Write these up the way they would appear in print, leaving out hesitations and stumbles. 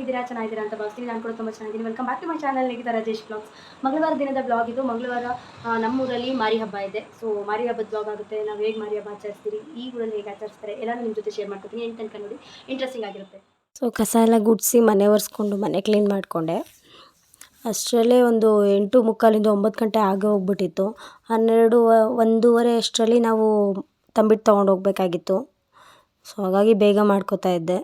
ಹೇಗಿದ್ದೀರಾ? ಚೆನ್ನಾಗಿದ್ದೀರಾ ಅಂತ ಭಾವಿಸ್ತೀನಿ. ನಾನು ಕೂಡ ತುಂಬ ಚೆನ್ನಾಗಿದ್ದೀನಿ. Welcome back to my channel. ಹೇಗಿದ್ದಾರೆ ರಾಜೇಶ್ ಬ್ಲಾಗ್ಸ್. ಮಂಗಳವಾರ ದಿನದ ಬ್ಲಾಗ್ ಇದು. ಮಂಗಳವಾರ ನಮ್ಮೂರಲ್ಲಿ ಮಾರಿ ಹಬ್ಬ ಇದೆ. ಸೊ ಮಾರಿ ಹಬ್ಬದ ಬ್ಲಾಗ್ ಆಗುತ್ತೆ. ನಾವು ಹೇಗೆ ಮಾರಿ ಹಬ್ಬ ಆಚರಿಸ್ತೀರಿ, ಈ ಊರಲ್ಲಿ ಹೇಗೆ ಆಚರಿಸ್ತಾರೆ ಎಲ್ಲನೂ ನಿಮ್ಮ ಜೊತೆ ಶೇರ್ ಮಾಡ್ಕೊತೀನಿ. ಏನು ತನಕ ನೋಡಿ, ಇಂಟ್ರೆಸ್ಟಿಂಗ್ ಆಗಿರುತ್ತೆ. ಸೊ ಕಸ ಎಲ್ಲ ಗುಡಿಸಿ ಮನೆ ಒರೆಸ್ಕೊಂಡು ಮನೆ ಕ್ಲೀನ್ ಮಾಡಿಕೊಂಡೆ. ಅಷ್ಟರಲ್ಲೇ ಒಂದು 8:45 9 ಗಂಟೆ ಆಗಿ ಹೋಗ್ಬಿಟ್ಟಿತ್ತು. 1:30 ಅಷ್ಟರಲ್ಲಿ ನಾವು ತಂಬಿಟ್ಟು ತೊಗೊಂಡು ಹೋಗ್ಬೇಕಾಗಿತ್ತು. ಸೊ ಹಾಗಾಗಿ ಬೇಗ ಮಾಡ್ಕೋತಾ ಇದ್ದೆ.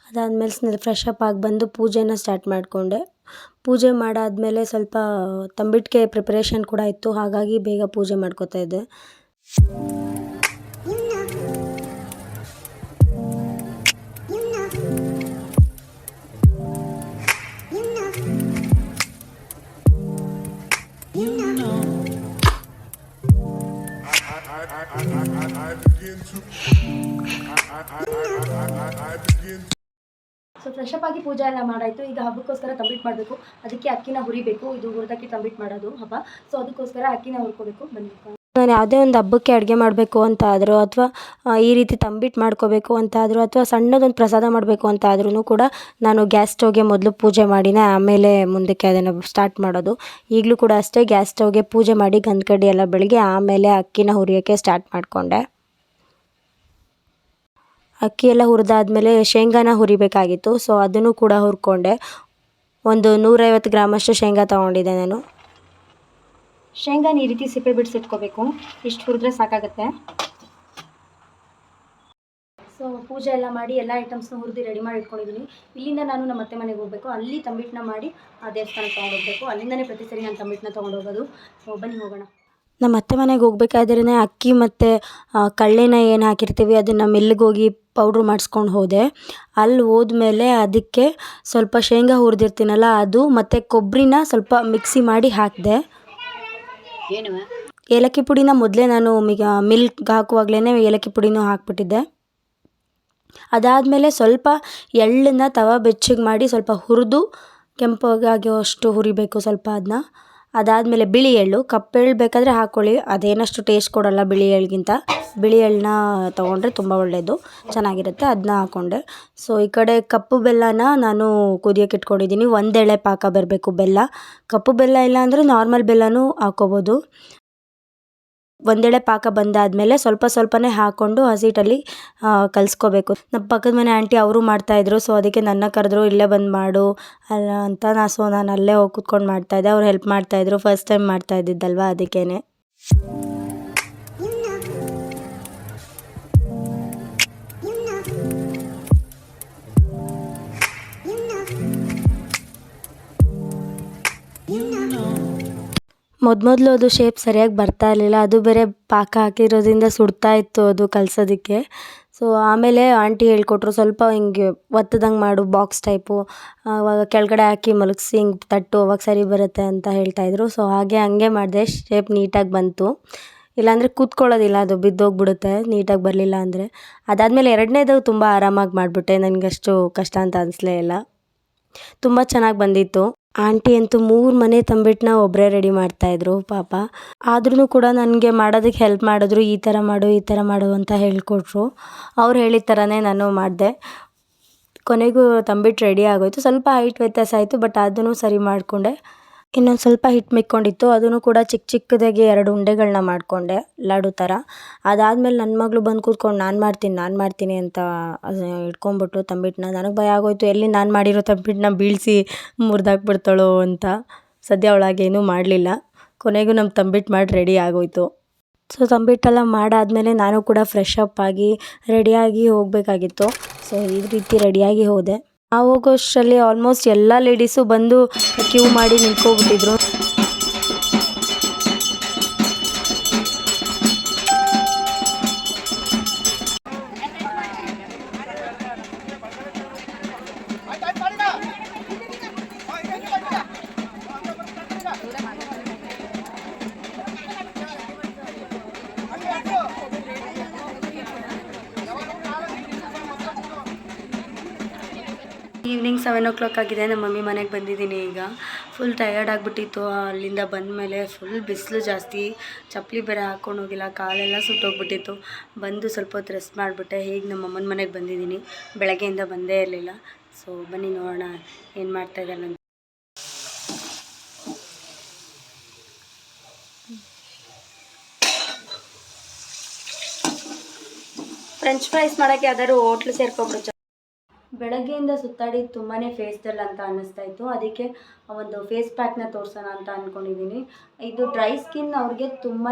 ಅದಾದಮೇಲೆ ಫ್ರೆಶ್ ಅಪ್ ಆಗಿ ಬಂದು ಪೂಜೆನ ಸ್ಟಾರ್ಟ್ ಮಾಡಿಕೊಂಡೆ. ಪೂಜೆ ಮಾಡಾದಮೇಲೆ ಸ್ವಲ್ಪ ತಂಬಿಟ್ಟಿಗೆ ಪ್ರಿಪ್ರೇಷನ್ ಕೂಡ ಇತ್ತು, ಹಾಗಾಗಿ ಬೇಗ ಪೂಜೆ ಮಾಡ್ಕೋತಾ ಇದ್ದೆ. ಸೊ ಫ್ರೆಶ್ ಅಪ್ ಆಗಿ ಪೂಜೆ ಎಲ್ಲ ಮಾಡಾಯಿತು. ಈಗ ಹಬ್ಬಕ್ಕೋಸ್ಕರ ತಂಬಿಟ್ಟು ಮಾಡಬೇಕು. ಅದಕ್ಕೆ ಅಕ್ಕಿನ ಹುರಿಬೇಕು. ಇದು ಹುರಿದಕ್ಕೆ ತಂಬಿಟ್ಟು ಮಾಡೋದು ಹಬ್ಬ. ಸೊ ಅದಕ್ಕೋಸ್ಕರ ಅಕ್ಕಿನ ಹುರ್ಕೋಬೇಕು. ಬನ್ನಿ. ನಾನು ಯಾವುದೇ ಒಂದು ಹಬ್ಬಕ್ಕೆ ಅಡುಗೆ ಮಾಡಬೇಕು ಅಂತ ಆದರೂ, ಅಥವಾ ಈ ರೀತಿ ತಂಬಿಟ್ಟು ಮಾಡ್ಕೋಬೇಕು ಅಂತ ಆದರೂ, ಅಥವಾ ಸಣ್ಣದೊಂದು ಪ್ರಸಾದ ಮಾಡಬೇಕು ಅಂತ ಆದ್ರೂ ಕೂಡ ನಾನು ಗ್ಯಾಸ್ ಸ್ಟವ್ಗೆ ಮೊದಲು ಪೂಜೆ ಮಾಡಿನೇ ಆಮೇಲೆ ಮುಂದಕ್ಕೆ ಅದನ್ನು ಸ್ಟಾರ್ಟ್ ಮಾಡೋದು. ಈಗಲೂ ಕೂಡ ಅಷ್ಟೇ, ಗ್ಯಾಸ್ ಸ್ಟವ್ಗೆ ಪೂಜೆ ಮಾಡಿ ಗಂಧ ಕಡ್ಡಿ ಎಲ್ಲ ಬೆಳಗ್ಗೆ ಆಮೇಲೆ ಅಕ್ಕಿನ ಹುರಿಯೋಕ್ಕೆ ಸ್ಟಾರ್ಟ್ ಮಾಡಿಕೊಂಡೆ. ಅಕ್ಕಿ ಎಲ್ಲ ಹುರಿದಾದ್ಮೇಲೆ ಶೇಂಗಾನ ಹುರಿಬೇಕಾಗಿತ್ತು. ಸೊ ಅದನ್ನು ಕೂಡ ಹುರ್ಕೊಂಡೆ. ಒಂದು 150 ಗ್ರಾಮಷ್ಟು ಶೇಂಗಾ ತೊಗೊಂಡಿದ್ದೆ ನಾನು. ಶೇಂಗಾನ ಈ ರೀತಿ ಸಿಪ್ಪೆ ಬಿಡಿಸಿಟ್ಕೋಬೇಕು. ಇಷ್ಟು ಹುರಿದ್ರೆ ಸಾಕಾಗುತ್ತೆ. ಸೊ ಪೂಜೆ ಎಲ್ಲ ಮಾಡಿ ಎಲ್ಲ ಐಟಮ್ಸ್ನ ಹುರಿದು ರೆಡಿ ಮಾಡಿ ಇಟ್ಕೊಂಡಿದ್ದೀನಿ. ಇಲ್ಲಿಂದ ನಾನು ನಮ್ಮ ಅತ್ತೆ ಮನೆಗೆ ಹೋಗಬೇಕು. ಅಲ್ಲಿ ತಂಬಿಟ್ಟನ್ನ ಮಾಡಿ ಆ ದೇವಸ್ಥಾನಕ್ಕೆ ತೊಗೊಂಡೋಗ್ಬೇಕು. ಅಲ್ಲಿಂದನೇ ಪ್ರತಿ ಸರಿ ನಾನು ತಂಬಿಟ್ಟನ್ನ ತೊಗೊಂಡೋಗೋದು. ಸೊ ಬನ್ನಿ ಹೋಗೋಣ. ನಮ್ಮ ಅತ್ತೆ ಮನೆಗೆ ಹೋಗ್ಬೇಕಾದ್ರೇ ಅಕ್ಕಿ ಮತ್ತು ಕಳ್ಳೆನ ಏನು ಹಾಕಿರ್ತೀವಿ ಅದನ್ನು ಮಿಲ್ಲಿಗೆ ಹೋಗಿ ಪೌಡ್ರ್ ಮಾಡಿಸ್ಕೊಂಡು ಹೋದೆ. ಅಲ್ಲಿ ಹೋದ್ಮೇಲೆ ಅದಕ್ಕೆ ಸ್ವಲ್ಪ ಶೇಂಗಾ ಹುರಿದಿರ್ತೀನಲ್ಲ ಅದು ಮತ್ತು ಕೊಬ್ಬರಿನ ಸ್ವಲ್ಪ ಮಿಕ್ಸಿ ಮಾಡಿ ಹಾಕಿದೆ. ಏಲಕ್ಕಿ ಪುಡಿನ ಮೊದಲೇ ನಾನು ಮಿಲ್ಕ್ಗೆ ಹಾಕುವಾಗಲೇ ಏಲಕ್ಕಿ ಪುಡಿನೂ ಹಾಕ್ಬಿಟ್ಟಿದ್ದೆ. ಅದಾದಮೇಲೆ ಸ್ವಲ್ಪ ಎಳ್ಳನ್ನು ತವ ಬೆಚ್ಚಗೆ ಮಾಡಿ ಸ್ವಲ್ಪ ಹುರಿದು ಕೆಂಪಗಾಗುವಷ್ಟು ಹುರಿಬೇಕು ಸ್ವಲ್ಪ ಅದನ್ನ. ಅದಾದಮೇಲೆ ಬಿಳಿ ಎಳ್ಳು, ಕಪ್ಪೆಳ್ಳು ಬೇಕಾದರೆ ಹಾಕ್ಕೊಳ್ಳಿ, ಅದೇನಷ್ಟು ಟೇಸ್ಟ್ ಕೊಡೋಲ್ಲ ಬಿಳಿ ಎಳ್ಗಿಂತ. ಬಿಳಿ ಎಳ್ಳನ್ನ ತೊಗೊಂಡ್ರೆ ತುಂಬ ಒಳ್ಳೆಯದು, ಚೆನ್ನಾಗಿರುತ್ತೆ. ಅದನ್ನ ಹಾಕ್ಕೊಂಡೆ. ಸೊ ಈ ಕಡೆ ಕಪ್ಪು ಬೆಲ್ಲನ ನಾನು ಕುದಿಯೋಕೆ ಇಟ್ಕೊಂಡಿದ್ದೀನಿ. 1 ಎಳೆ ಪಾಕ ಬರಬೇಕು ಬೆಲ್ಲ. ಕಪ್ಪು ಬೆಲ್ಲ ಇಲ್ಲ ಅಂದರೆ ನಾರ್ಮಲ್ ಬೆಲ್ಲನೂ ಹಾಕ್ಕೋಬೋದು. 1 ಎಳೆ ಪಾಕ ಬಂದಾದಮೇಲೆ ಸ್ವಲ್ಪ ಸ್ವಲ್ಪನೇ ಹಾಕ್ಕೊಂಡು ಹಸಿಟ್ಟಲ್ಲಿ ಕಲಿಸ್ಕೋಬೇಕು. ನಮ್ಮ ಪಕ್ಕದ ಮನೆ ಆಂಟಿ ಅವರು ಮಾಡ್ತಾಯಿದ್ರು. ಸೊ ಅದಕ್ಕೆ ನನ್ನ ಕರೆದ್ರು, ಇಲ್ಲೇ ಬಂದು ಮಾಡು ಅಲ್ಲ ಅಂತ. ನಾನು ಅಲ್ಲೇ ಹೋಗಿ ಕೂತ್ಕೊಂಡು ಮಾಡ್ತಾಯಿದ್ದೆ. ಅವ್ರು ಹೆಲ್ಪ್ ಮಾಡ್ತಾಯಿದ್ರು. ಫಸ್ಟ್ ಟೈಮ್ ಮಾಡ್ತಾಯಿದ್ದಿದ್ದಲ್ವ ಅದಕ್ಕೇ. ಮೊದಲು ಅದು ಶೇಪ್ ಸರಿಯಾಗಿ ಬರ್ತಾ ಇರಲಿಲ್ಲ. ಅದು ಬೇರೆ ಪಾಕ ಹಾಕಿರೋದ್ರಿಂದ ಸುಡ್ತಾ ಇತ್ತು ಅದು ಕಲಸೋದಕ್ಕೆ. ಸೊ ಆಮೇಲೆ ಆಂಟಿ ಹೇಳ್ಕೊಟ್ರು, ಸ್ವಲ್ಪ ಹಿಂಗೆ ಒತ್ತದಂಗೆ ಮಾಡು, ಬಾಕ್ಸ್ ಟೈಪು, ಆವಾಗ ಕೆಳಗಡೆ ಹಾಕಿ ಮಲಗಿಸಿ ಹಿಂಗೆ ತಟ್ಟು, ಅವಾಗ ಸರಿ ಬರುತ್ತೆ ಅಂತ ಹೇಳ್ತಾಯಿದ್ರು. ಸೊ ಹಂಗೆ ಮಾಡಿದೆ. ಶೇಪ್ ನೀಟಾಗಿ ಬಂತು. ಇಲ್ಲಾಂದರೆ ಕೂತ್ಕೊಳ್ಳೋದಿಲ್ಲ, ಅದು ಬಿದ್ದೋಗ್ಬಿಡುತ್ತೆ ನೀಟಾಗಿ ಬರಲಿಲ್ಲ ಅಂದರೆ. ಅದಾದಮೇಲೆ 2ನೇದು ತುಂಬ ಆರಾಮಾಗಿ ಮಾಡಿಬಿಟ್ಟೆ. ನನಗಷ್ಟು ಕಷ್ಟ ಅಂತ ಅನಿಸ್ಲೇ ಇಲ್ಲ. ತುಂಬ ಚೆನ್ನಾಗಿ ಬಂದಿತ್ತು. ಆಂಟಿ ಅಂತೂ 3 ಮನೆ ತಂಬಿಟ್ಟನ್ನ ಒಬ್ಬರೇ ರೆಡಿ ಮಾಡ್ತಾಯಿದ್ರು ಪಾಪ. ಆದ್ರೂ ಕೂಡ ನನಗೆ ಮಾಡೋದಕ್ಕೆ ಹೆಲ್ಪ್ ಮಾಡಿದ್ರು. ಈ ಥರ ಮಾಡು ಅಂತ ಹೇಳ್ಕೊಟ್ರು. ಅವ್ರು ಹೇಳಿದ ಥರನೇ ನಾನು ಮಾಡಿದೆ. ಕೊನೆಗೂ ತಂಬಿಟ್ಟು ರೆಡಿ ಆಗೋಯಿತು. ಸ್ವಲ್ಪ ಹೈಟ್ ವ್ಯತ್ಯಾಸ ಆಯಿತು, ಬಟ್ ಅದನ್ನು ಸರಿ ಮಾಡಿಕೊಂಡೆ. ಇನ್ನೊಂದು ಸ್ವಲ್ಪ ಹಿಟ್ಟು ಮಿಕ್ಕೊಂಡಿತ್ತು, ಅದನ್ನು ಕೂಡ ಚಿಕ್ಕದಾಗಿ 2 ಉಂಡೆಗಳನ್ನ ಮಾಡಿಕೊಂಡೆ ಲಾಡು ಥರ. ಅದಾದಮೇಲೆ ನನ್ನ ಮಗಳು ಬಂದು ಕೂತ್ಕೊಂಡು ನಾನು ಮಾಡ್ತೀನಿ ಅಂತ ಇಟ್ಕೊಂಡ್ಬಿಟ್ಟು ತಂಬಿಟ್ಟನ್ನ. ನನಗೆ ಭಯ ಆಗೋಯಿತು, ಎಲ್ಲಿ ನಾನು ಮಾಡಿರೋ ತಂಬಿಟ್ಟನ್ನ ಬೀಳಿಸಿ ಮುರಿದಾಕ್ಬಿಡ್ತಾಳೋ ಅಂತ. ಸದ್ಯ ಅವಳಾಗೇನೂ ಮಾಡಲಿಲ್ಲ. ಕೊನೆಗೂ ನಮ್ಮ ತಂಬಿಟ್ಟು ಮಾಡಿ ರೆಡಿ ಆಗೋಯಿತು. ಸೊ ತಂಬಿಟ್ಟೆಲ್ಲ ಮಾಡಾದಮೇಲೆ ನಾನು ಕೂಡ ಫ್ರೆಶ್ ಅಪ್ ಆಗಿ ರೆಡಿಯಾಗಿ ಹೋಗಬೇಕಾಗಿತ್ತು. ಸೊ ಈ ರೀತಿ ರೆಡಿಯಾಗಿ ಹೋದೆ. ನಾವು ಹೋಗೋಷ್ಟರಲ್ಲಿ ಆಲ್ಮೋಸ್ಟ್ ಎಲ್ಲ ಲೇಡೀಸು ಬಂದು ಕ್ಯೂ ಮಾಡಿ ನಿಂತ್ಕೊಬಿಟ್ಟಿದ್ರು. ಈವ್ನಿಂಗ್ 7 o'clock ಆಗಿದೆ. ನಮ್ಮ ಮಮ್ಮಿ ಮನೆಗೆ ಬಂದಿದ್ದೀನಿ. ಈಗ ಫುಲ್ ಟಯರ್ಡ್ ಆಗಿಬಿಟ್ಟಿತ್ತು. ಅಲ್ಲಿಂದ ಬಂದಮೇಲೆ ಫುಲ್ ಬಿಸಿಲು ಜಾಸ್ತಿ, ಚಪ್ಪಲಿ ಬೇರೆ ಹಾಕ್ಕೊಂಡು ಹೋಗಿಲ್ಲ, ಕಾಲೆಲ್ಲ ಸುಟ್ಟೋಗ್ಬಿಟ್ಟಿತ್ತು. ಬಂದು ಸ್ವಲ್ಪ ಹೊತ್ತು ರೆಸ್ಟ್ ಮಾಡಿಬಿಟ್ಟೆ. ಹೀಗೆ ನಮ್ಮ ಅಮ್ಮನ ಮನೆಗೆ ಬಂದಿದ್ದೀನಿ. ಬೆಳಗ್ಗೆಯಿಂದ ಬಂದೇ ಇರಲಿಲ್ಲ. ಸೊ ಬನ್ನಿ ನೋಡೋಣ ಏನು ಮಾಡ್ತಾಯಿದ್ದಾರೆ ಅಂತ. ಫ್ರೆಂಚ್ ಫ್ರೈಸ್ ಮಾಡೋಕ್ಕೆ ಯಾವ್ದಾದ್ರು ಹೋಟ್ಲು ಸೇರ್ಕೊಬಿಡು. ಬೆಳಗ್ಗೆಯಿಂದ ಸುತ್ತಾಡಿ ತುಂಬಾ ಫೇಸ್ ಡಲ್ ಅಂತ ಅನ್ನಿಸ್ತಾ ಇತ್ತು. ಅದಕ್ಕೆ ಒಂದು ಫೇಸ್ ಪ್ಯಾಕ್ನ ತೋರಿಸೋಣ ಅಂತ ಅಂದ್ಕೊಂಡಿದ್ದೀನಿ. ಇದು ಡ್ರೈ ಸ್ಕಿನ್ ಅವ್ರಿಗೆ ತುಂಬಾ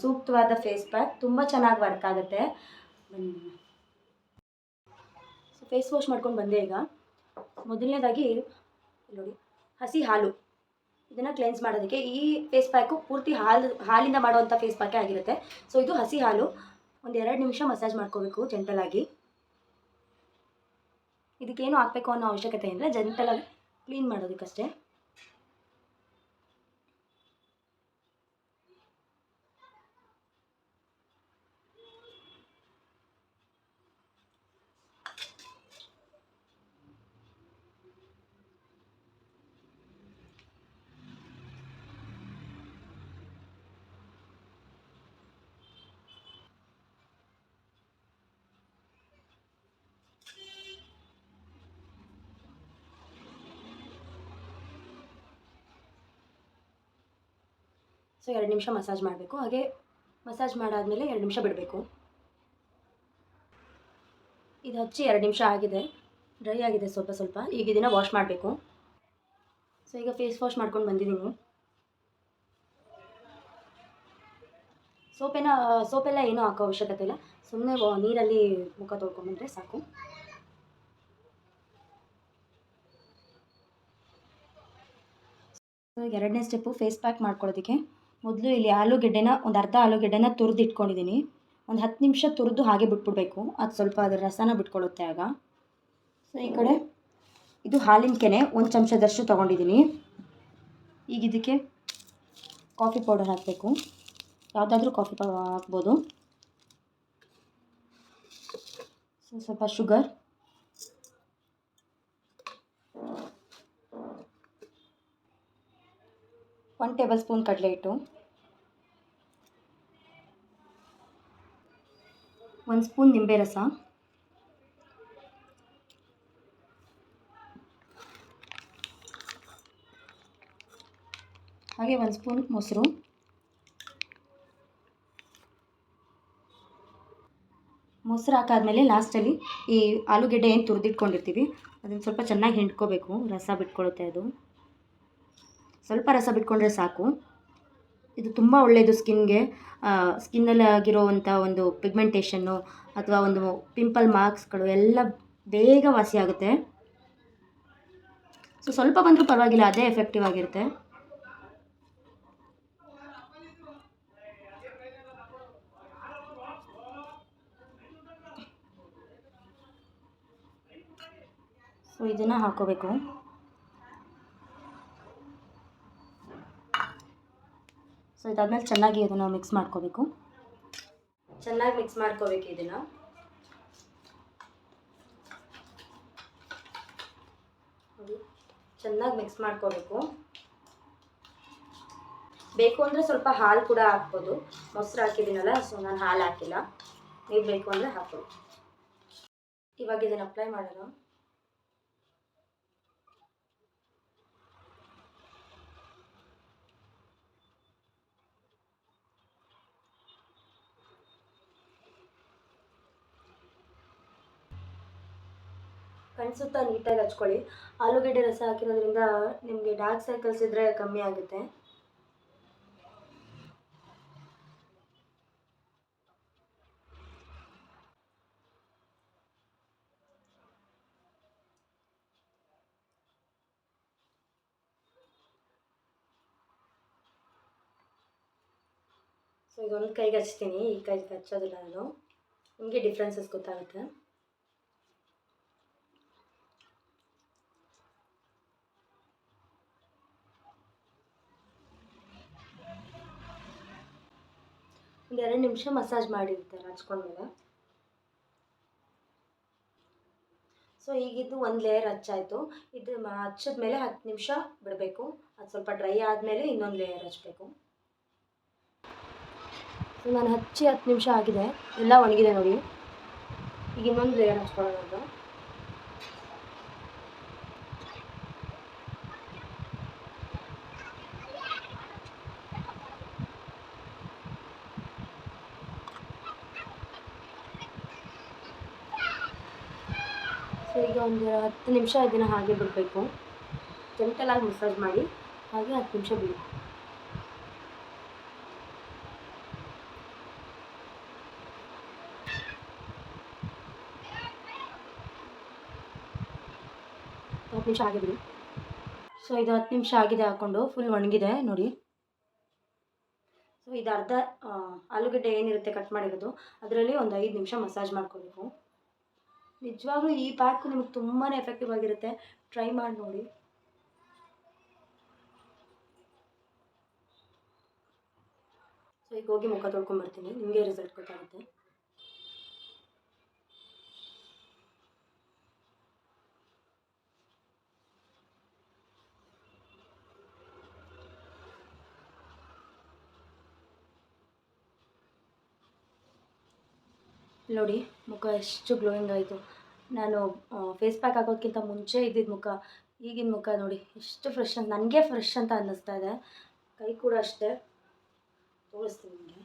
ಸೂಕ್ತವಾದ ಫೇಸ್ ಪ್ಯಾಕ್, ತುಂಬ ಚೆನ್ನಾಗಿ ವರ್ಕ್ ಆಗುತ್ತೆ. ಬನ್ನಿ. ಸೊ ಫೇಸ್ ವಾಶ್ ಮಾಡ್ಕೊಂಡು ಬಂದೆ. ಈಗ ಮೊದಲನೇದಾಗಿ ನೋಡಿ, ಹಸಿ ಹಾಲು, ಇದನ್ನು ಕ್ಲೆನ್ಸ್ ಮಾಡೋದಕ್ಕೆ. ಈ ಫೇಸ್ ಪ್ಯಾಕು ಪೂರ್ತಿ ಹಾಲಿಂದ ಮಾಡುವಂಥ ಫೇಸ್ ಪ್ಯಾಕೇ ಆಗಿರುತ್ತೆ. ಸೊ ಇದು ಹಸಿ ಹಾಲು. ಒಂದು 2 ನಿಮಿಷ ಮಸಾಜ್ ಮಾಡ್ಕೋಬೇಕು ಜೆಂಟಲಾಗಿ. ಇದಕ್ಕೇನು ಹಾಕಬೇಕು ಅನ್ನೋ ಅವಶ್ಯಕತೆ ಇಲ್ಲ, ಜೆಂಟಲಾಗಿ ಕ್ಲೀನ್ ಮಾಡೋದಕ್ಕಷ್ಟೇ. ಸೊ 2 ನಿಮಿಷ ಮಸಾಜ್ ಮಾಡಬೇಕು. ಹಾಗೆ ಮಸಾಜ್ ಮಾಡಾದಮೇಲೆ 2 ನಿಮಿಷ ಬಿಡಬೇಕು. ಇದು ಹಚ್ಚಿ 2 ನಿಮಿಷ ಆಗಿದೆ, ಡ್ರೈ ಆಗಿದೆ ಸ್ವಲ್ಪ ಸ್ವಲ್ಪ. ಈಗ ಇದನ್ನು ವಾಶ್ ಮಾಡಬೇಕು. ಸೊ ಈಗ ಫೇಸ್ ವಾಶ್ ಮಾಡ್ಕೊಂಡು ಬಂದಿದ್ದೀನಿ. ಸೋಪೆಲ್ಲ ಏನೂ ಹಾಕೋ ಅವಶ್ಯಕತೆ ಇಲ್ಲ, ಸುಮ್ಮನೆ ನೀರಲ್ಲಿ ಮುಖ ತೊಳ್ಕೊಂಡ್ಬಂದರೆ ಸಾಕು. ಸೊ ಈಗ 2ನೇ ಸ್ಟೆಪ್ಪು ಫೇಸ್ ಪ್ಯಾಕ್ ಮಾಡ್ಕೊಳ್ಳೋದಕ್ಕೆ. ಮೊದಲು ಇಲ್ಲಿ ಒಂದು ಅರ್ಧ ಆಲೂಗೆಡ್ಡೆನ ತುರಿದು ಇಟ್ಕೊಂಡಿದ್ದೀನಿ. ಒಂದು 10 ನಿಮಿಷ ತುರಿದು ಹಾಗೆ ಬಿಟ್ಬಿಡ್ಬೇಕು, ಅದು ಸ್ವಲ್ಪ ಅದರ ರಸನ ಬಿಟ್ಕೊಳ್ಳುತ್ತೆ ಆಗ. ಸೊ ಈ ಕಡೆ ಇದು ಹಾಲಿನ ಕೆನೆ 1 ಚಮಚದಷ್ಟು ತೊಗೊಂಡಿದ್ದೀನಿ. ಈಗ ಇದಕ್ಕೆ ಕಾಫಿ ಪೌಡರ್ ಹಾಕಬೇಕು, ಯಾವುದಾದ್ರೂ ಕಾಫಿ ಪೌಡರ್ ಹಾಕ್ಬೋದು. ಸೊ ಸ್ವಲ್ಪ ಶುಗರ್, ಒಂದು ಟೇಬಲ್ ಸ್ಪೂನ್ ಕಡಲೆ ಹಿಟ್ಟು, 1 ಸ್ಪೂನ್ ನಿಂಬೆ ರಸ, ಹಾಗೆ 1 ಸ್ಪೂನ್ ಮೊಸರು. ಮೊಸರು ಹಾಕಾದ್ಮೇಲೆ ಲಾಸ್ಟಲ್ಲಿ ಈ ಆಲೂಗೆಡ್ಡೆ ಏನು ತುರಿದಿಟ್ಕೊಂಡಿರ್ತೀವಿ ಅದನ್ನು ಸ್ವಲ್ಪ ಚೆನ್ನಾಗಿ ಹಿಂಡ್ಕೋಬೇಕು, ರಸ ಬಿಟ್ಕೊಳ್ಳುತ್ತೆ ಅದು. ಸ್ವಲ್ಪ ರಸ ಬಿಟ್ಕೊಂಡ್ರೆ ಸಾಕು. ಇದು ತುಂಬ ಒಳ್ಳೆಯದು ಸ್ಕಿನ್ಗೆ. ಸ್ಕಿನ್ನಲ್ಲಿ ಆಗಿರೋವಂಥ ಒಂದು ಪಿಗ್ಮೆಂಟೇಷನ್ನು ಅಥವಾ ಒಂದು ಪಿಂಪಲ್ ಮಾರ್ಕ್ಸ್ಗಳು ಎಲ್ಲ ಬೇಗ ವಾಸಿಯಾಗುತ್ತೆ. ಸೊ ಸ್ವಲ್ಪ ಬಂದರೂ ಪರವಾಗಿಲ್ಲ, ಅದೇ ಎಫೆಕ್ಟಿವ್ ಆಗಿರುತ್ತೆ. ಸೊ ಇದನ್ನು ಹಾಕೋಬೇಕು. ಸೊ ಇದಾದ್ಮೇಲೆ ಚೆನ್ನಾಗಿ ಇದನ್ನು ಮಿಕ್ಸ್ ಮಾಡ್ಕೋಬೇಕು. ಇದನ್ನು ಚೆನ್ನಾಗಿ ಮಿಕ್ಸ್ ಮಾಡ್ಕೋಬೇಕು. ಬೇಕು ಅಂದರೆ ಸ್ವಲ್ಪ ಹಾಲು ಕೂಡ ಹಾಕ್ಬೋದು. ಮೊಸರು ಹಾಕಿದ್ದೀನಲ್ಲ, ಸೊ ನಾನು ಹಾಲು ಹಾಕಿಲ್ಲ. ನೀವು ಬೇಕು ಅಂದರೆ ಹಾಕ್ಬೋದು. ಇವಾಗ ಇದನ್ನು ಅಪ್ಲೈ ಮಾಡೋಣ. ಕಣ್ಸುತ್ತಾ ನೀಟಾಗಿ ಹಚ್ಕೊಳ್ಳಿ. ಆಲೂಗೆಡ್ಡೆ ರಸ ಹಾಕಿರೋದ್ರಿಂದ ನಿಮಗೆ ಡಾರ್ಕ್ ಸರ್ಕಲ್ಸ್ ಇದ್ದರೆ ಕಮ್ಮಿ ಆಗುತ್ತೆ. ಸೊ ಇದೊಂದು ಕೈಗೆ ಹಚ್ತೀನಿ, ಈ ಕೈಗೆ ಹಚ್ಚೋದಿಲ್ಲ ನಾನು. ನಿಮಗೆ ಡಿಫ್ರೆನ್ಸಸ್ ಗೊತ್ತಾಗುತ್ತೆ. ಒಂದು 2 ನಿಮಿಷ ಮಸಾಜ್ ಮಾಡಿರ್ತಾರೆ ಹಚ್ಕೊಂಡ್ಮೇಲೆ. ಸೊ ಈಗಿದ್ದು ಒಂದು ಲೇಯರ್ ಹಚ್ಚಾಯಿತು. ಇದು ಹಚ್ಚಿದ ಮೇಲೆ 10 ನಿಮಿಷ ಬಿಡಬೇಕು. ಅದು ಸ್ವಲ್ಪ ಡ್ರೈ ಆದಮೇಲೆ ಇನ್ನೊಂದು ಲೇಯರ್ ಹಚ್ಚಬೇಕು. ಸೊ ನಾನು ಹಚ್ಚಿ 10 ನಿಮಿಷ ಆಗಿದೆ, ಎಲ್ಲ ಒಣಗಿದೆ ನೋಡಿ. ಈಗ ಇನ್ನೊಂದು ಲೇಯರ್ ಹಚ್ಕೊಳ್ಳೋದು. ಸೊ ಈಗ ಒಂದು 10 ನಿಮಿಷ ಇದನ್ನು ಹಾಗೆ ಬಿಡಬೇಕು. ಜೆಂಟಲಾಗಿ ಮಸಾಜ್ ಮಾಡಿ ಹಾಗೆ 10 ನಿಮಿಷ ಬಿಡಿ. ಹತ್ತು ನಿಮಿಷ ಆಗಿ ಬಿಡಿ. ಸೊ ಇದು 10 ನಿಮಿಷ ಆಗಿದೆ, ಹಾಕ್ಕೊಂಡು ಫುಲ್ ಒಣಗಿದೆ ನೋಡಿ. ಸೊ ಇದು ಅರ್ಧ ಆಲೂಗಡ್ಡೆ ಏನಿರುತ್ತೆ ಕಟ್ ಮಾಡಿರೋದು, ಅದರಲ್ಲಿ ಒಂದು 5 ನಿಮಿಷ ಮಸಾಜ್ ಮಾಡ್ಕೋಬೇಕು. ನಿಜವಾಗ್ಲೂ ಈ ಪ್ಯಾಕು ನಿಮಗೆ ತುಂಬಾ ಎಫೆಕ್ಟಿವ್ ಆಗಿರುತ್ತೆ, ಟ್ರೈ ಮಾಡಿ ನೋಡಿ. ಸೊ ಈಗ ಹೋಗಿ ಮುಖ ತೊಳ್ಕೊಂಬರ್ತೀನಿ, ನಿಮಗೆ ರಿಸಲ್ಟ್ ಗೊತ್ತಾಗುತ್ತೆ. ನೋಡಿ ಮುಖ ಎಷ್ಟು ಗ್ಲೋಯಿಂಗ್ ಆಯಿತು. ನಾನು ಫೇಸ್ ಪ್ಯಾಕ್ ಹಾಕೋದಕ್ಕಿಂತ ಮುಂಚೆ ಇದ್ದಿದ್ದ ಮುಖ, ಈಗಿನ ಮುಖ ನೋಡಿ ಎಷ್ಟು ಫ್ರೆಶ್ ಅಂತ, ನನಗೆ ಫ್ರೆಶ್ ಅಂತ ಅನ್ನಿಸ್ತಾ ಇದೆ. ಕೈ ಕೂಡ ಅಷ್ಟೇ, ತೋರಿಸ್ತೀನಿ ನಿಮಗೆ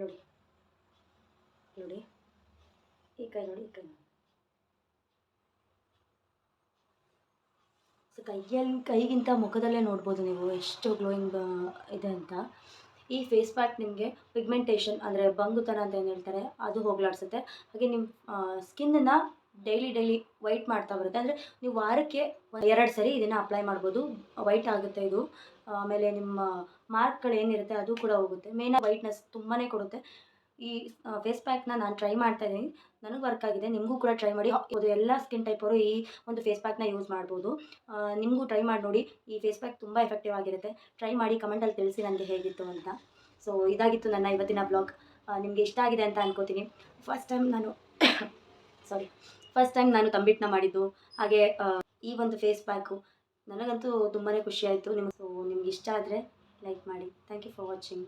ನೋಡಿ. ನೋಡಿ ಈ ಕೈ ನೋಡಿ, ಈ ಕೈ ನೋಡಿ. ಸೊ ಕೈಗಿಂತ ಮುಖದಲ್ಲೇ ನೋಡ್ಬೋದು ನೀವು ಎಷ್ಟು ಗ್ಲೋಯಿಂಗ್ ಇದೆ ಅಂತ. ಈ ಫೇಸ್ ಪ್ಯಾಕ್ ನಿಮಗೆ ಪಿಗ್ಮೆಂಟೇಷನ್ ಅಂದರೆ ಬಂಗುತನ ಅಂತ ಏನು ಹೇಳ್ತಾರೆ ಅದು ಹೋಗ್ಲಾಡ್ಸುತ್ತೆ. ಹಾಗೆ ನಿಮ್ಮ ಸ್ಕಿನ್ನನ್ನು ಡೈಲಿ ವೈಟ್ ಮಾಡ್ತಾ ಬರುತ್ತೆ. ಅಂದರೆ ನೀವು ವಾರಕ್ಕೆ 2 ಸರಿ ಇದನ್ನು ಅಪ್ಲೈ ಮಾಡ್ಬೋದು, ವೈಟ್ ಆಗುತ್ತೆ ಇದು. ಆಮೇಲೆ ನಿಮ್ಮ ಮಾರ್ಕ್ಗಳು ಏನಿರುತ್ತೆ ಅದು ಕೂಡ ಹೋಗುತ್ತೆ. ಮೇಯ್ನಾಗಿ ವೈಟ್ನೆಸ್ ತುಂಬಾ ಕೊಡುತ್ತೆ. ಈ ಫೇಸ್ ಪ್ಯಾಕ್ನ ನಾನು ಟ್ರೈ ಮಾಡ್ತಾ ಇದ್ದೀನಿ, ನನಗೆ ವರ್ಕ್ ಆಗಿದೆ. ನಿಮಗೂ ಕೂಡ ಟ್ರೈ ಮಾಡಿ. ಅದು ಎಲ್ಲ ಸ್ಕಿನ್ ಟೈಪವರು ಈ ಒಂದು ಫೇಸ್ ಪ್ಯಾಕ್ನ ಯೂಸ್ ಮಾಡ್ಬೋದು. ನಿಮಗೂ ಟ್ರೈ ಮಾಡಿ ನೋಡಿ. ಈ ಫೇಸ್ ಪ್ಯಾಕ್ ತುಂಬ ಎಫೆಕ್ಟಿವ್ ಆಗಿರುತ್ತೆ. ಟ್ರೈ ಮಾಡಿ, ಕಮೆಂಟಲ್ಲಿ ತಿಳಿಸಿ ನನಗೆ ಹೇಗಿತ್ತು ಅಂತ. ಸೊ ಇದಾಗಿತ್ತು ನನ್ನ ಇವತ್ತಿನ ಬ್ಲಾಗ್. ನಿಮಗೆ ಇಷ್ಟ ಆಗಿದೆ ಅಂತ ಅನ್ಕೋತೀನಿ. ಫಸ್ಟ್ ಟೈಮ್ ನಾನು ತಂಬಿಟ್ಟನ್ನ ಮಾಡಿದ್ದು. ಹಾಗೆ ಈ ಒಂದು ಫೇಸ್ ಪ್ಯಾಕು ನನಗಂತೂ ತುಂಬಾ ಖುಷಿ ಆಯಿತು. ನಿಮಗೆ ಇಷ್ಟ ಆದರೆ ಲೈಕ್ ಮಾಡಿ. Thank you for watching.